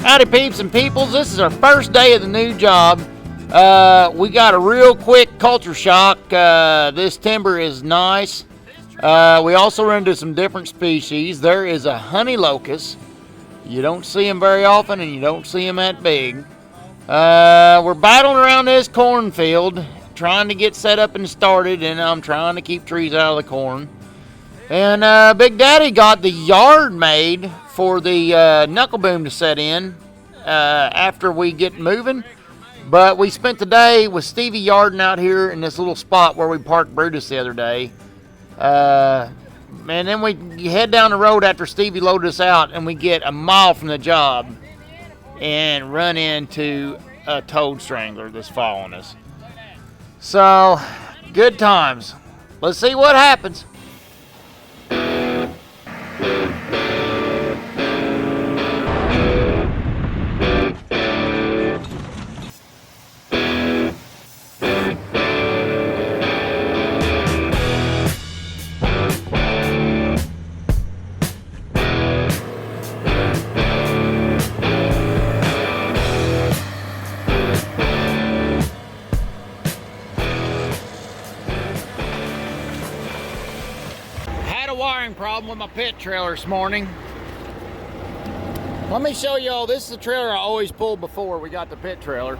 Howdy peeps and peoples, this is our first day of the new job. We got a real quick culture shock. This timber is nice. We also run into some different species. There is a honey locust. You don't see them very often and you don't see them that big. We're battling around this cornfield, trying to get set up and started, and I'm trying to keep trees out of the corn. And Big Daddy got the yard made for the knuckle boom to set in after we get moving. But we spent the day with Stevie yarding out here in this little spot where we parked Brutus the other day. And then we head down the road after Stevie loaded us out, and we get a mile from the job and run into a toad strangler that's following us. So, good times. Let's see what happens. Wiring problem with my pit trailer this morning. Let me show y'all. This is the trailer I always pulled before we got the pit trailer.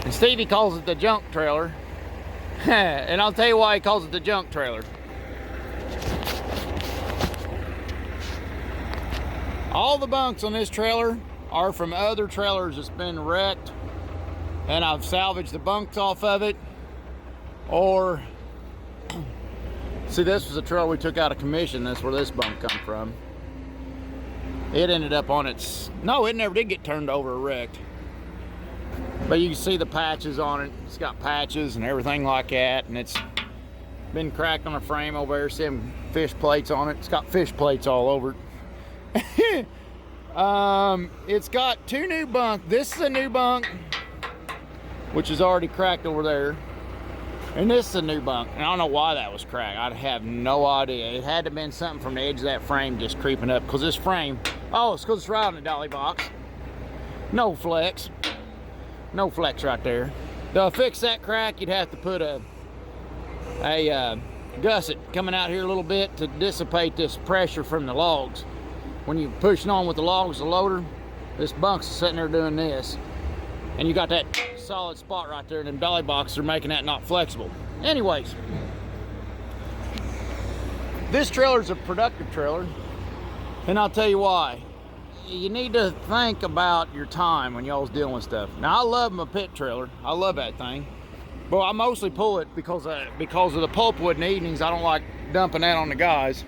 And Stevie calls it the junk trailer. And I'll tell you why he calls it the junk trailer. All the bunks on this trailer are from other trailers that's been wrecked, and I've salvaged the bunks off of it. Or see, this was a trailer we took out of commission. That's where this bunk come from. It ended up on its... No, it never did get turned over or wrecked. But you can see the patches on it. It's got patches and everything like that. And it's been cracked on a frame over there. See them fish plates on it. It's got fish plates all over it. It's got two new bunks. This is a new bunk, which is already cracked over there. And this is a new bunk. And I don't know why that was cracked. I have no idea. It had to have been something from the edge of that frame just creeping up. Because this frame, oh, it's because it's right on the dolly box. No flex. No flex right there. To fix that crack, you'd have to put a gusset coming out here a little bit to dissipate this pressure from the logs. When you're pushing on with the logs, the loader, this bunk's sitting there doing this. And you got that solid spot right there, and them dolly boxes are making that not flexible. Anyways, this trailer's a productive trailer, and I'll tell you why. You need to think about your time when y'all's dealing with stuff. Now, I love my pit trailer. I love that thing. But I mostly pull it because of the pulpwood in the evenings. I don't like dumping that on the guys.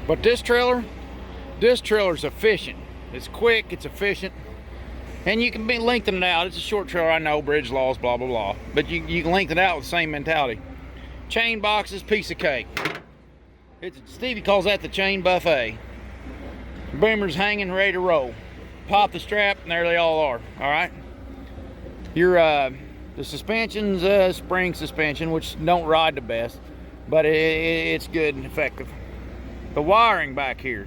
But this trailer's efficient. It's quick, it's efficient. And you can be lengthen it out. It's a short trailer, I know, bridge laws, blah, blah, blah. But you can lengthen it out with the same mentality. Chain boxes, piece of cake. Stevie calls that the chain buffet. Boomer's hanging, ready to roll. Pop the strap, and there they all are, all right? The suspension's spring suspension, which don't ride the best, but it's good and effective. The wiring back here.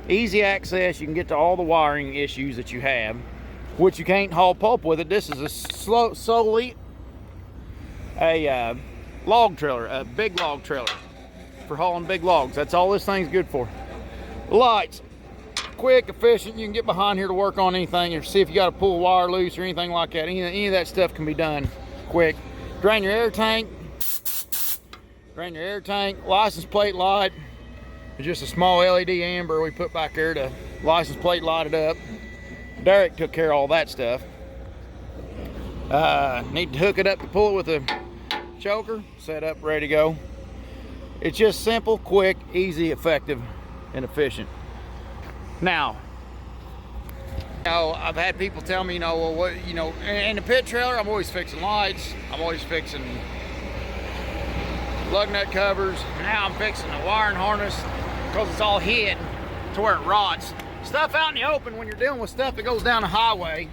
Easy access, you can get to all the wiring issues that you have, which you can't haul pulp with it. This is solely a log trailer, a big log trailer for hauling big logs. That's all this thing's good for. Lights, quick, efficient. You can get behind here to work on anything or see if you got to pull wire loose or anything like that. Any of that stuff can be done quick. Drain your air tank. License plate light. It's just a small LED amber we put back there to license plate light it up. Derek took care of all that stuff. Need to hook it up to pull it with a choker. Set up, ready to go. It's just simple, quick, easy, effective, and efficient. Now, I've had people tell me, well, what, in the pit trailer, I'm always fixing lights. I'm always fixing lug nut covers. Now I'm fixing the wiring harness because it's all hid to where it rots. Stuff out in the open, when you're dealing with stuff that goes down the highway,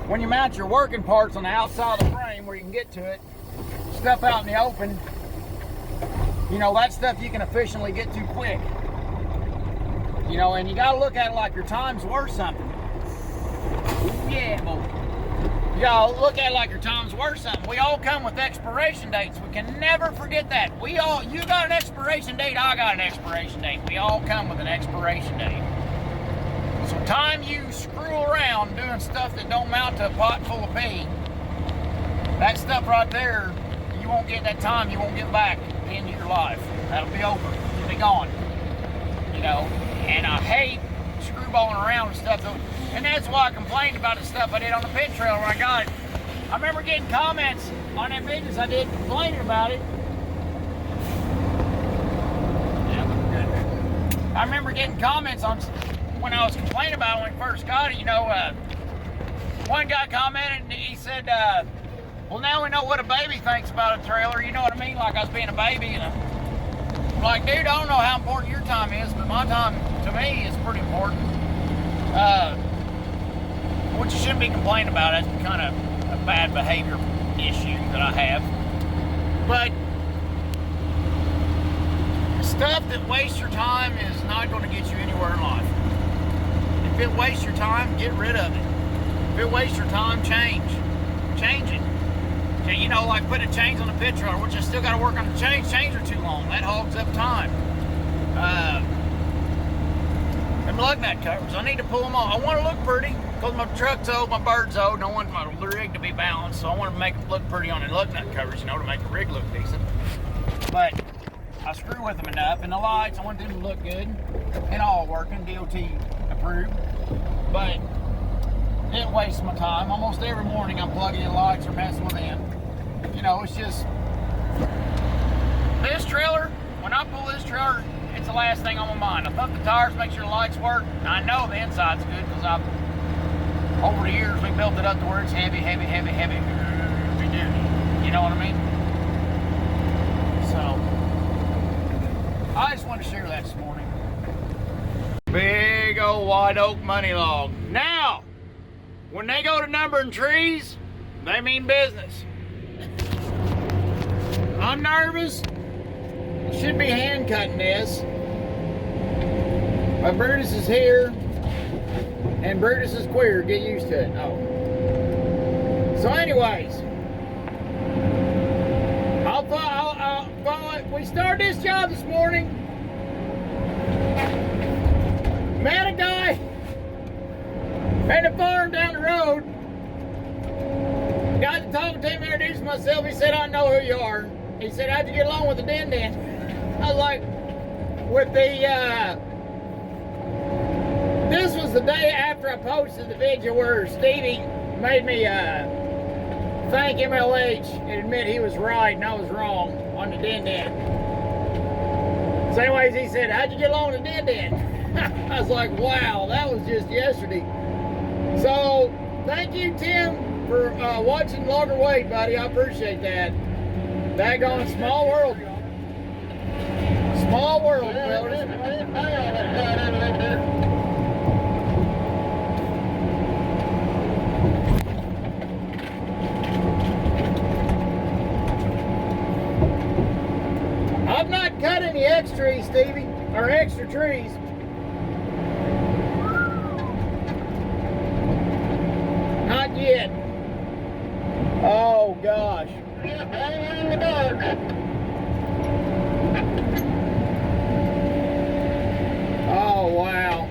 when you mount your working parts on the outside of the frame where you can get to it, stuff out in the open, You know, that stuff you can efficiently get to quick. You know, and you got to look at it like your time's worth something. Yeah, boy. You got to look at it like your time's worth something. We all come with expiration dates. We can never forget that. You got an expiration date, I got an expiration date. We all come with an expiration date. So time you screw around doing stuff that don't amount to a pot full of pee, that stuff right there, you won't get that time, you won't get back at the end of your life. That'll be over. It'll be gone. You know, and I hate screwballing around and stuff. And that's why I complained about the stuff I did on the pit trailer when I got it. I remember getting comments on that business I did complaining about it. Yeah, I remember getting comments on when I was complaining about it when I first got it. You know, one guy commented and he said, well, now we know what a baby thinks about a trailer. You know what I mean? Like I was being a baby. And I'm like, dude, I don't know how important your time is, but my time, to me, is pretty important. Which you shouldn't be complaining about. That's kind of a bad behavior issue that I have. But stuff that wastes your time is not going to get you anywhere in life. If it wastes your time, get rid of it. If it wastes your time, change it. You know, like putting chains on the pit trailer, which I still got to work on the chains. Chains are too long. That hogs up time. Them lug nut covers, I need to pull them off. I want to look pretty because my truck's old, my bird's old, and I want my rig to be balanced, so I want to make it look pretty on the lug nut covers, you know, to make the rig look decent. But I screw with them enough, and the lights, I want them to look good and all working, DOT approved. But it wastes my time. Almost every morning I'm plugging in lights or messing with them. You know, it's just this trailer. When I pull this trailer, it's the last thing on my mind. I pump the tires, make sure the lights work. I know the inside's good because over the years we built it up to where it's heavy duty. You know what I mean? So I just wanted to share that this morning. Big old white oak money log. Now, when they go to numbering trees, they mean business. I'm nervous. Should be hand cutting this. But Brutus is here. And Brutus is queer. Get used to it. Oh. So anyways. We started this job this morning. Met a guy at the farm down the road. Got to talking to him, introduced myself. He said, I know who you are. He said, how'd you get along with the din din? I was like, with the, this was the day after I posted the video where Stevie made me thank MLH and admit he was right and I was wrong on the din din. So anyways, he said, how'd you get along with the din din? I was like, wow, that was just yesterday. So, thank you, Tim, for watching Logger Wade, buddy. I appreciate that. Daggone small world. Small world, fellas. I've not cut any extras, Stevie, or extra trees. Not yet. Oh gosh. Oh wow.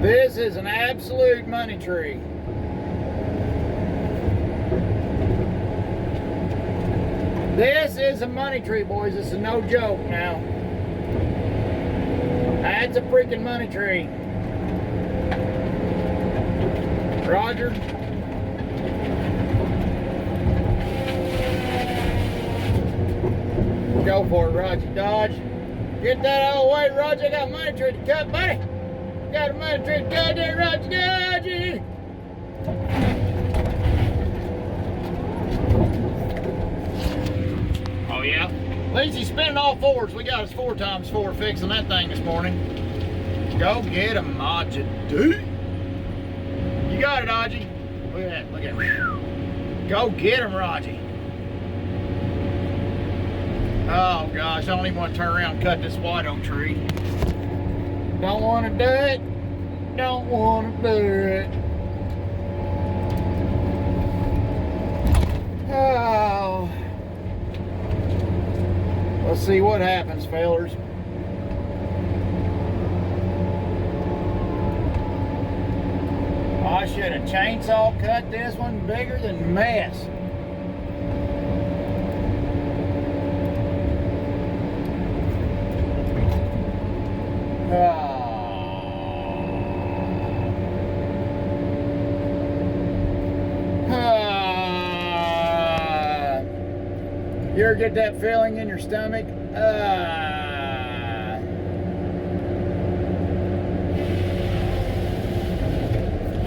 This is an absolute money tree. This is a money tree, boys. This is no joke now. That's a freaking money tree. Roger. Go for it, Roger Dodge. Get that out of the way, Roger. I got a money tree to cut, buddy. Got a money tree to cut there, Roger Dodge. Oh yeah? At least he's spinning all fours. We got his 4x4 fixing that thing this morning. Go get him, Audrey. You got it, Audrey. Look at that. Look at him. Go get him, Raji. Oh gosh, I don't even want to turn around and cut this white oak tree. Don't want to do it. Don't want to do it. Oh. Let's see what happens, fellers. I should have chainsaw cut this one bigger than mess. You ever get that feeling in your stomach?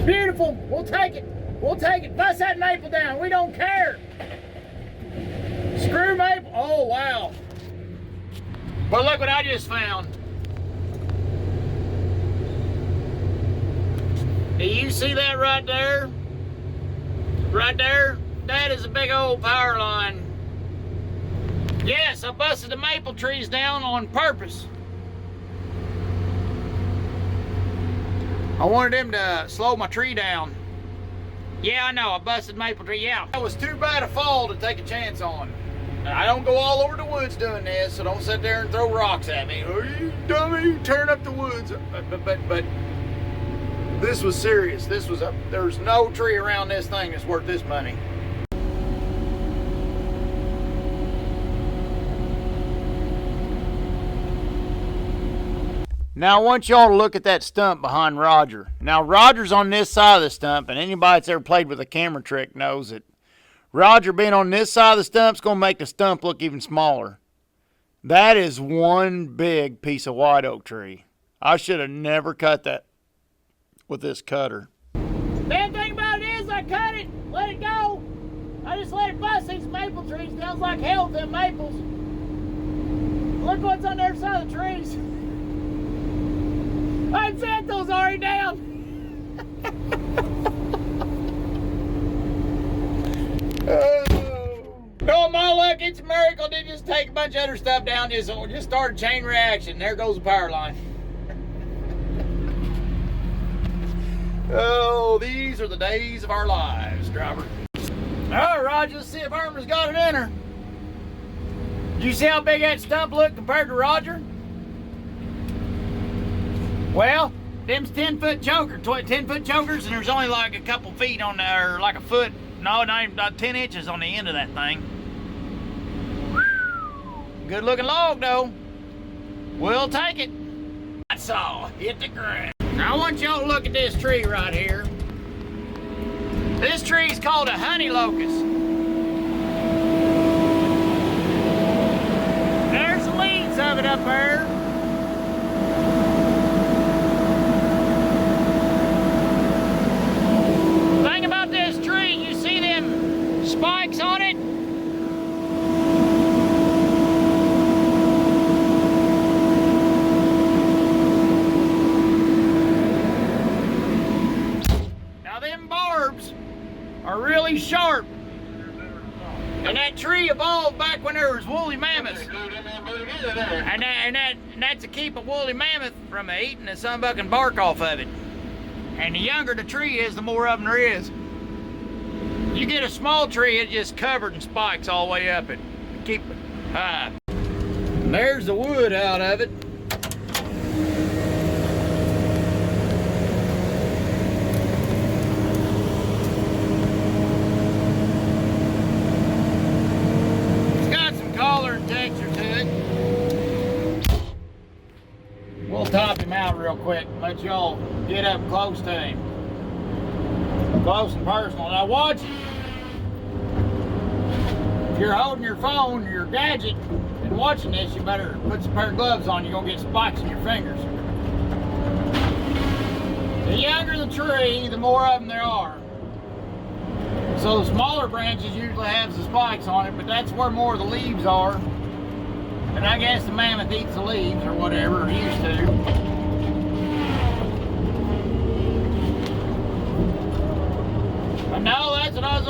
Beautiful. We'll take it. We'll take it. Bust that maple down. We don't care. Screw maple. Oh, wow. But look what I just found. Do you see that right there? Right there? That is a big old power line. Yes, I busted the maple trees down on purpose. I wanted them to slow my tree down. Yeah, I know, I busted maple tree, yeah. That was too bad a fall to take a chance on. I don't go all over the woods doing this, so don't sit there and throw rocks at me. Oh, you dummy, turn up the woods. But this was serious. There's no tree around this thing that's worth this money. Now I want y'all to look at that stump behind Roger. Now Roger's on this side of the stump, and anybody that's ever played with a camera trick knows it. Roger being on this side of the stump's gonna make the stump look even smaller. That is one big piece of white oak tree. I should have never cut that with this cutter. Bad thing about it is I cut it, let it go. I just let it bust these maple trees. Sounds like hell with them maples. Look what's on the other side of the trees. I bet those already down. Oh, my luck, it's a miracle. Didn't just take a bunch of other stuff down, just start a chain reaction. There goes the power line. Oh, these are the days of our lives, driver. All right, Roger, let's see if Irma's got it in her. Did you see how big that stump looked compared to Roger? Well, them's 10-foot choker, 10-foot chokers, and there's only like a couple feet on there, or like a foot. No, not even about 10 inches on the end of that thing. Good looking log though. We'll take it. I saw hit the ground. Now I want y'all to look at this tree right here. This tree is called a honey locust. There's the leaves of it up there. Thing about this tree, you see them spikes on it? Now them barbs are really sharp. And that tree evolved back when there was woolly mammoths. And that's to keep a woolly mammoth from eating the sunbucking bark off of it. And the younger the tree is, the more of them there is. You get a small tree, it's just covered in spikes all the way up it. Keep it high. And there's the wood out of it. It's got some color and texture to it. We'll top him out real quick. Let y'all get up close to him. Close and personal. Now watch it. If you're holding your phone or your gadget and watching this, you better put some pair of gloves on. You're going to get spikes in your fingers. The younger the tree, the more of them there are. So the smaller branches usually have the spikes on it, but that's where more of the leaves are. And I guess the mammoth eats the leaves or whatever, or used to.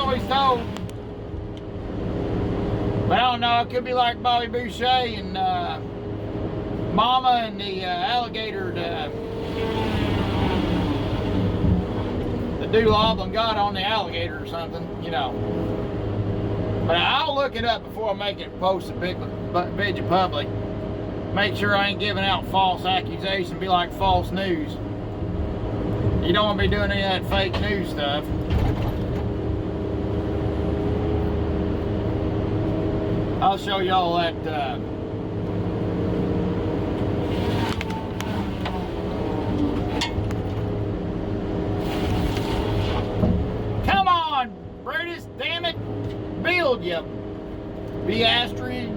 always told. But I don't know, it could be like Bobby Boucher and Mama and the alligator, the doodle got on the alligator or something, you know. But I'll look it up before I make it post it big public. Make sure I ain't giving out false accusations, be like false news. You don't want to be doing any of that fake news stuff. I'll show y'all that come on, Brutus, damn it. Build, you bastard.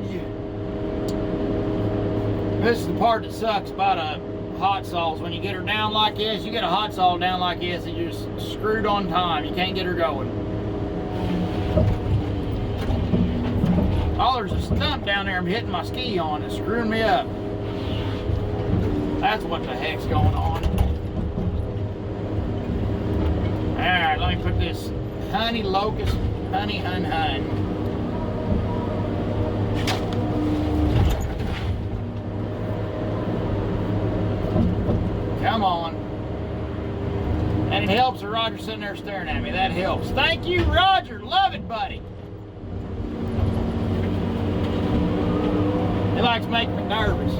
This is the part that sucks about a hot sauce. When you get her down like this, you get a hot sauce down like this, and you're just screwed on time. You can't get her going. Oh, there's a stump down there I'm hitting my ski on. It's screwing me up. That's what the heck's going on. Alright, let me put this honey locust, honey hun hun. Come on. And it helps that Roger's sitting there staring at me. That helps. Thank you, Roger. Love it, buddy. He likes making me nervous.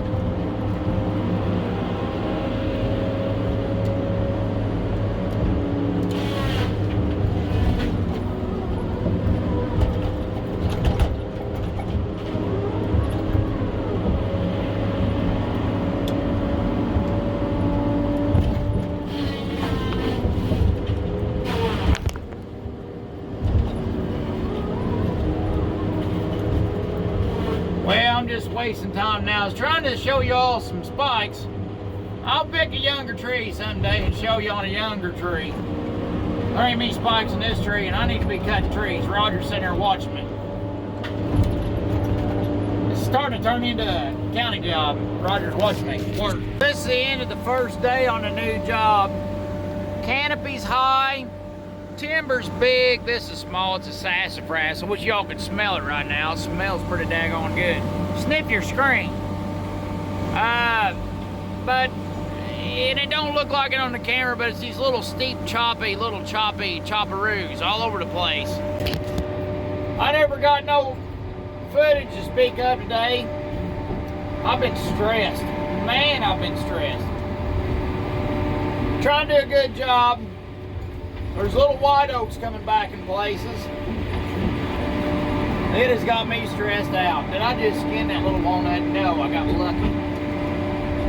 I'm just wasting time now. I was trying to show y'all some spikes. I'll pick a younger tree someday and show you on a younger tree. There ain't many spikes in this tree, and I need to be cutting trees. Roger's sitting there watching me. It's starting to turn into a county job. Roger's watching me work. This is the end of the first day on the new job. Canopy's high. Timber's big. This is small. It's a sassafras. I wish y'all could smell it right now. It smells pretty daggone good. Sniff your screen. But and it don't look like it on the camera, but it's these little steep, choppy chopperoos all over the place. I never got no footage to speak of today. I've been stressed. Man, I've been stressed. Trying to do a good job. There's little white oaks coming back in places. It has got me stressed out. Did I just skin that little walnut? No, I got lucky.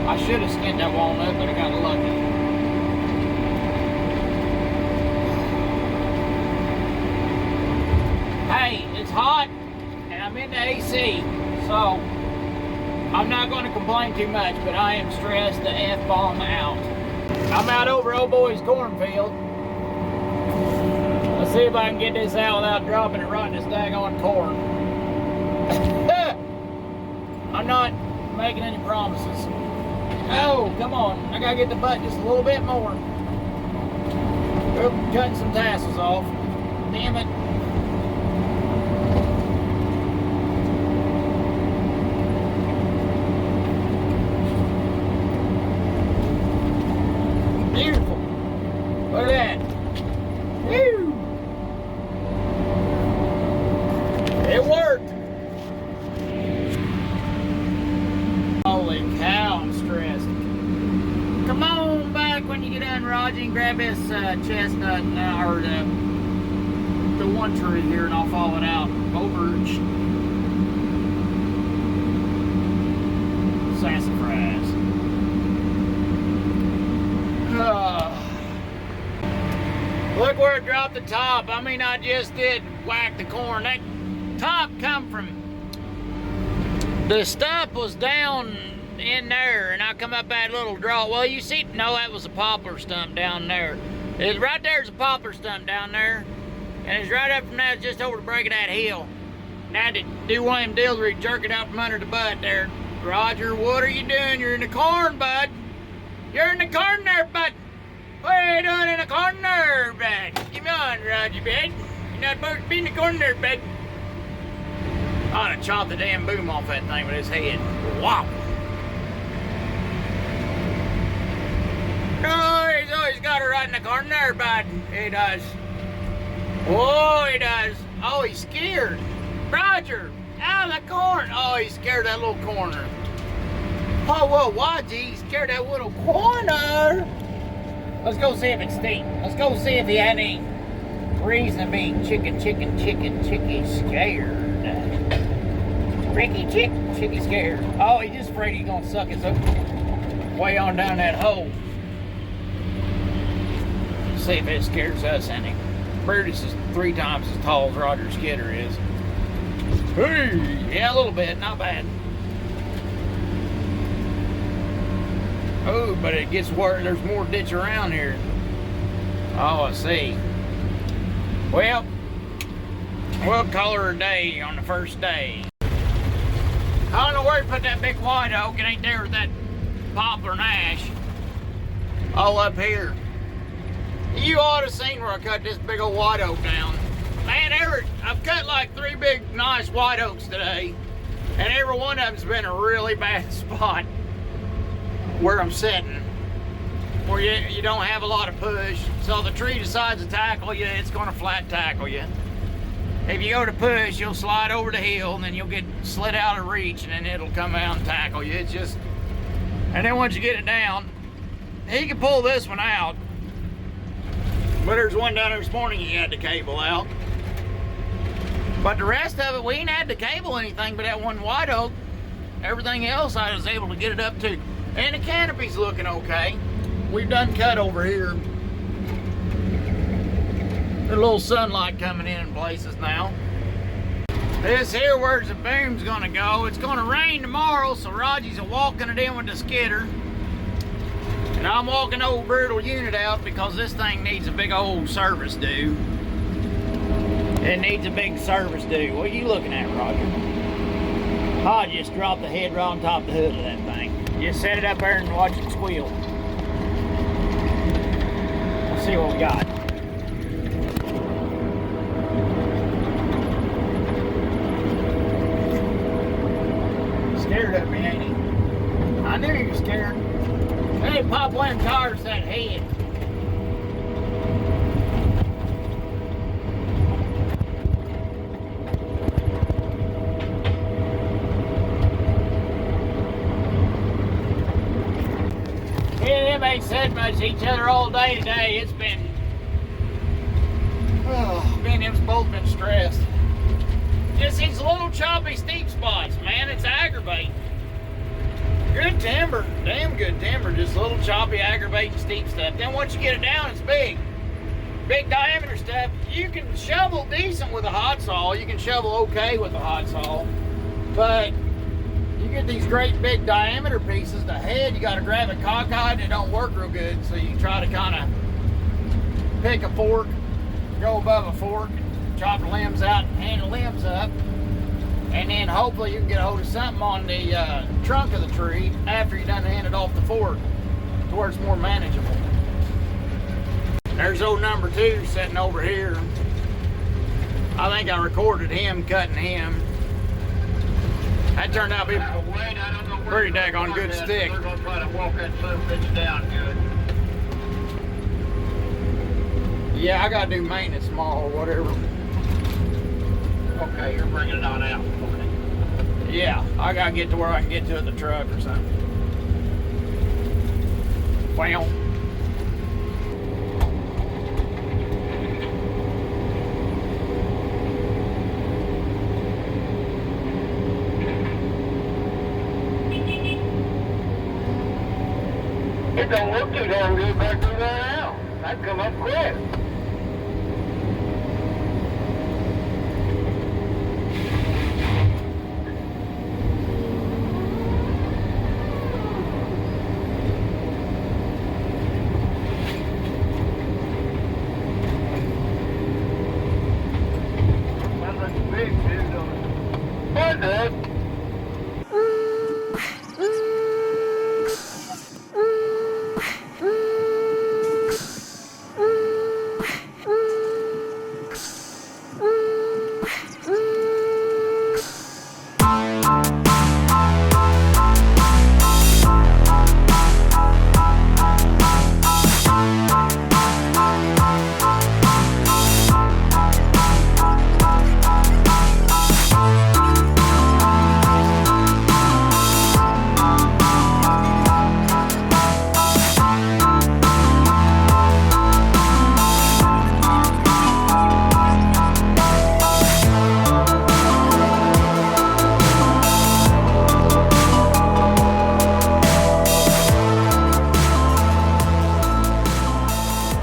I should have skinned that walnut, but I got lucky. Hey, it's hot, and I'm in the AC, so I'm not going to complain too much, but I am stressed the F-bomb out. I'm out over old boy's cornfield. Let's see if I can get this out without dropping it right in this daggone corn. I'm not making any promises. Oh, come on. I gotta get the butt just a little bit more. Oop, cutting some tassels off. Damn it. Beautiful. Look at that. Woo! It worked. Holy cow, I'm stressed. Come on back when you get done, Roger, and grab this chestnut or the one tree here, and I'll follow it out. Birch. Sassafras. Look where it dropped the top. I mean, I just did whack the corn. That top come from, the stump was down in there, and I come up that little draw. Well, you see, no, that was a poplar stump down there. It's right there's a poplar stump down there, and it's right up from that, just over the break of that hill. Now to do one of them deals where you jerk it out from under the butt there. Roger, what are you doing? You're in the corn, bud. You're in the corner, bud. What are you doing in the corner, bud? Come on, Roger, bud. That bird be in the corner there, bud. I ought to chop the damn boom off that thing with his head. Wow. Oh, he's always got her right in the corner there, bud. He does. Oh, he does. Oh, he's scared. Roger, out of the corner. Oh, he's scared that little corner. Oh, whoa, why, gee? He's scared that little corner. Let's go see if it's steep. Let's go see if he had any reason to be chicky scared. Chicky scared. Oh, he's just afraid he's gonna suck his way on down that hole. See if it scares us any. Brutus is 3 times as tall as Roger Skidder is. Hey, yeah, a little bit, not bad. Oh, but it gets worse. There's more ditch around here. Oh, I see. Well, we'll call her a day on the first day. I don't know where to put that big white oak. It ain't there with that poplar and ash. All up here. You ought to have seen where I cut this big old white oak down. Man, I've cut like 3 big, nice white oaks today. And every one of them's been a really bad spot where I'm sitting. Where you don't have a lot of push. So the tree decides to tackle you, it's gonna flat tackle you. If you go to push, you'll slide over the hill and then you'll get slid out of reach and then it'll come out and tackle you. It's just, and then once you get it down, he can pull this one out. But there's one down there this morning he had the cable out. But the rest of it, we ain't had to cable anything but that one white oak. Everything else I was able to get it up to. And the canopy's looking okay. We've done cut over here. There's a little sunlight coming in places now. This here where's the boom's gonna go. It's gonna rain tomorrow, so Roger's walking it in with the skidder. And I'm walking old brutal unit out because this thing needs a big old service due. It needs a big service due. What are you looking at, Roger? I just dropped the head right on top of the hood of that thing. Just set it up there and watch it squeal. Let's see what we got. Scared of me, ain't he? I knew he was scared. Hey, pop one of them tires to that head. Me and them ain't said much to each other all day today. It's been, me and them's both been stressed. Just these little choppy steep spots, man, it's aggravating. Good timber, damn good timber, just little choppy, aggravating, steep stuff. Then once you get it down, it's big. Big diameter stuff. You can shovel decent with a hot saw. You can shovel okay with a hot saw. But you get these great big diameter pieces, the head, you gotta grab it cockeyed and it don't work real good. So you try to kind of pick a fork, go above a fork, chop the limbs out and hand the limbs up. And then hopefully you can get a hold of something on the trunk of the tree after you done hand it off the fork to where it's more manageable. There's old number 2 sitting over here. I think I recorded him cutting him. That turned out to be pretty daggone good stick. They're going to try to walk that son of a bitch down good. Yeah, I got to do maintenance tomorrow or whatever. Okay, you're bringing it on out. Okay. Yeah, I gotta get to where I can get to it in the truck or something. Well. It don't look too darn good back through there now. That'd come up quick.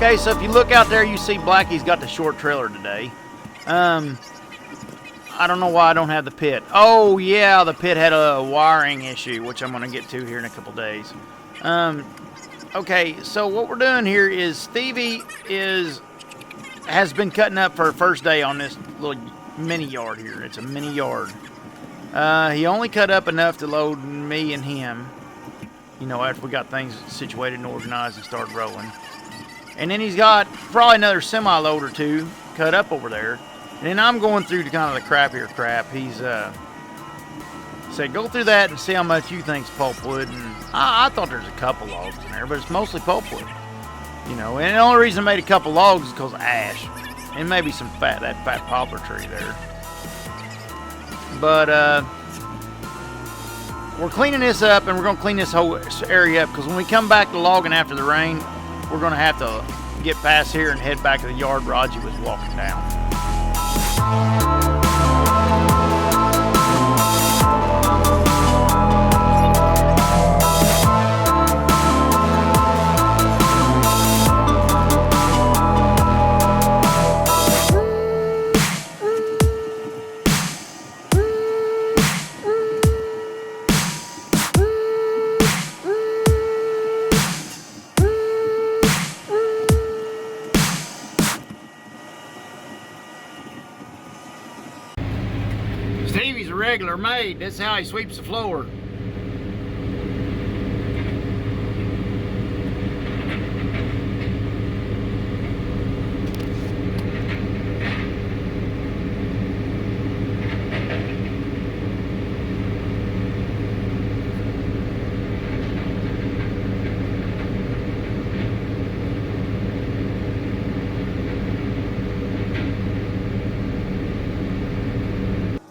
Okay, so if you look out there, you see Blackie's got the short trailer today. I don't know why I don't have the pit. Oh yeah, the pit had a wiring issue, which I'm gonna get to here in a couple days. Okay, so what we're doing here is Stevie has been cutting up for her first day on this little mini yard here. It's a mini yard. He only cut up enough to load me and him, you know, after we got things situated and organized and started rolling. And then he's got probably another semi-load or two cut up over there. And then I'm going through the kind of the crappier crap. He's said, go through that and see how much you think's pulpwood. And I thought there's a couple logs in there, but it's mostly pulpwood. You know, and the only reason I made a couple logs is because of ash. And maybe some that fat poplar tree there. But we're cleaning this up, and we're going to clean this whole area up, because when we come back to logging after the rain, we're going to have to get past here and head back to the yard Raji was walking down. Stevie's a regular maid. This is how he sweeps the floor.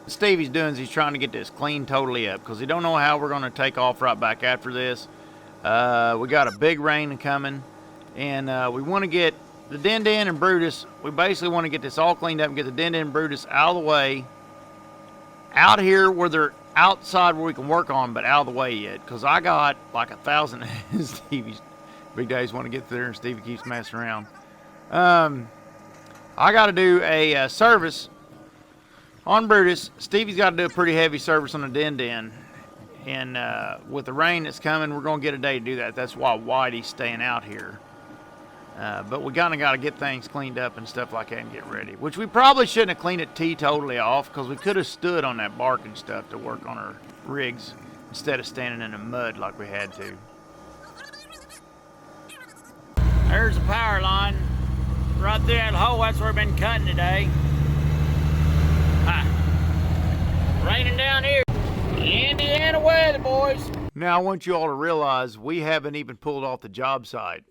Stevie's doing is he's trying to get this cleaned totally up, because he don't know how we're going to take off right back after this. We got a big rain coming, and we want to get the Din and Brutus. We basically want to get this all cleaned up and get the Din and Brutus out of the way, out here where they're outside where we can work on, but out of the way yet, because I got like 1,000 Stevie's big days want to get there, and Stevie keeps messing around. I got to do a service on Brutus. Stevie's got to do a pretty heavy service on the Din. And with the rain that's coming, we're going to get a day to do that. That's why Whitey's staying out here. But we kind of got to get things cleaned up and stuff like that and get ready. Which we probably shouldn't have cleaned it totally off, because we could have stood on that bark and stuff to work on our rigs instead of standing in the mud like we had to. There's the power line right there in the hole. That's where we've been cutting today. Raining down here. Indiana weather, boys. Now I want you all to realize we haven't even pulled off the job site.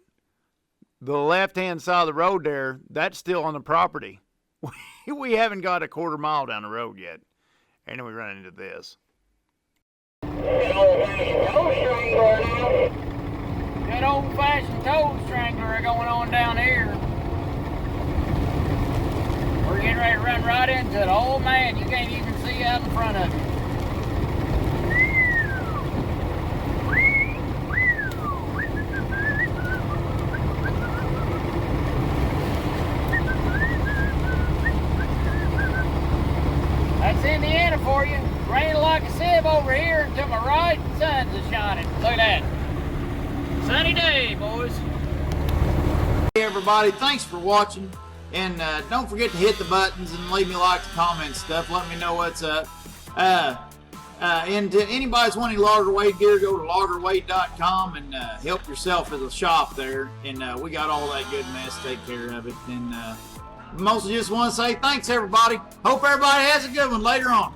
The left-hand side of the road there, that's still on the property. We haven't got a quarter mile down the road yet. And then we run into this. Good old-fashioned toad strangler going on down here. We're getting ready to run right into it. Oh man, you can't even see out in front of you. That's Indiana for you. Raining like a sieve over here, and to my right, the sun's a shining. Look at that. Sunny day, boys. Hey everybody, thanks for watching. And don't forget to hit the buttons and leave me likes, comments, stuff. Let me know what's up. And to anybody that's wanting logger weight gear, go to loggerweight.com and help yourself at the shop there. And we got all that good mess. Take care of it. And mostly just want to say thanks, everybody. Hope everybody has a good one later on.